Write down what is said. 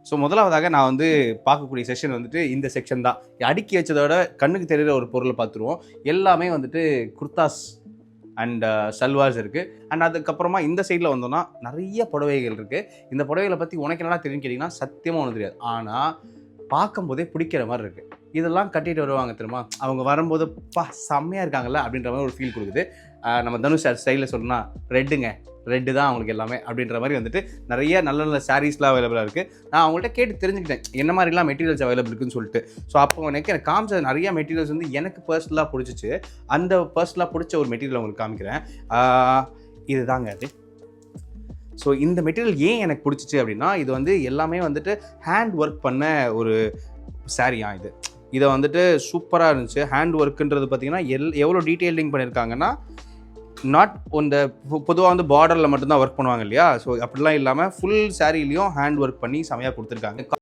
So முதலாவதாக நான் வந்து பார்க்கக்கூடிய செக்ஷன் வந்துட்டு இந்த செக்ஷன் தான். அடுக்கி வச்சதோட கண்ணுக்கு தெரிகிற ஒரு பொருளை பார்த்துருவோம். எல்லாமே வந்துட்டு குர்தாஸ் அண்ட் சல்வார்ஸ் இருக்குது. அண்ட் அதுக்கப்புறமா இந்த சைடில் வந்தோம்னா நிறைய புடவைகள் இருக்குது. இந்த புடவைகளை பற்றி உனக்கு என்னடா தெரியும்னு கேட்டிங்கன்னா சத்தியமாக ஒன்றும் தெரியாது. ஆனால் பார்க்கும்போதே பிடிக்கிற மாதிரி இருக்குது. இதெல்லாம் கட்டிட்டு வருவாங்க தெரியுமா, அவங்க வரும்போது செம்மையாக இருக்காங்கல்ல அப்படின்ற மாதிரி ஒரு ஃபீல் கொடுக்குது. நம்ம தனுஷ் ஸ்டைலில் சொல்லணும்னா ரெட்டு தான் அவங்களுக்கு எல்லாமே அப்படின்ற மாதிரி வந்துட்டு நிறைய நல்ல நல்ல சாரீஸ்லாம் அவைலபிளாக இருக்குது. நான் அவங்கள்ட்ட கேட்டு தெரிஞ்சுக்கிட்டேன் என்ன மாதிரிலாம் மெட்டீரியல்ஸ் அவைலபிள் இருக்குன்னு சொல்லிட்டு. ஸோ அப்போ எனக்கு காமிச்ச நிறைய மெட்டீரியல்ஸ் வந்து எனக்கு பர்சனலாக பிடிச்சிச்சு. அந்த பர்சனலாக பிடிச்ச ஒரு மெட்டீரியல் உங்களுக்கு காமிக்கிறேன். இது தாங்க அது. ஸோ இந்த மெட்டீரியல் ஏன் எனக்கு பிடிச்சிச்சு அப்படின்னா, இது வந்து எல்லாமே வந்துட்டு ஹேண்ட் ஒர்க் பண்ண ஒரு சாரியா இது. இதை வந்துட்டு சூப்பராக இருந்துச்சு. ஹேண்ட் ஒர்க்குன்றது பார்த்தீங்கன்னா எவ்வளோ டீட்டெயிலிங் பண்ணியிருக்காங்கன்னா, நாட் இந்த பொதுவாக வந்து பார்டரில் மட்டும்தான் ஒர்க் பண்ணுவாங்க இல்லையா, ஸோ அப்படிலாம் இல்லாமல் ஃபுல் சாரிலையும் ஹேண்ட் ஒர்க் பண்ணி செமையாக கொடுத்துருக்காங்க.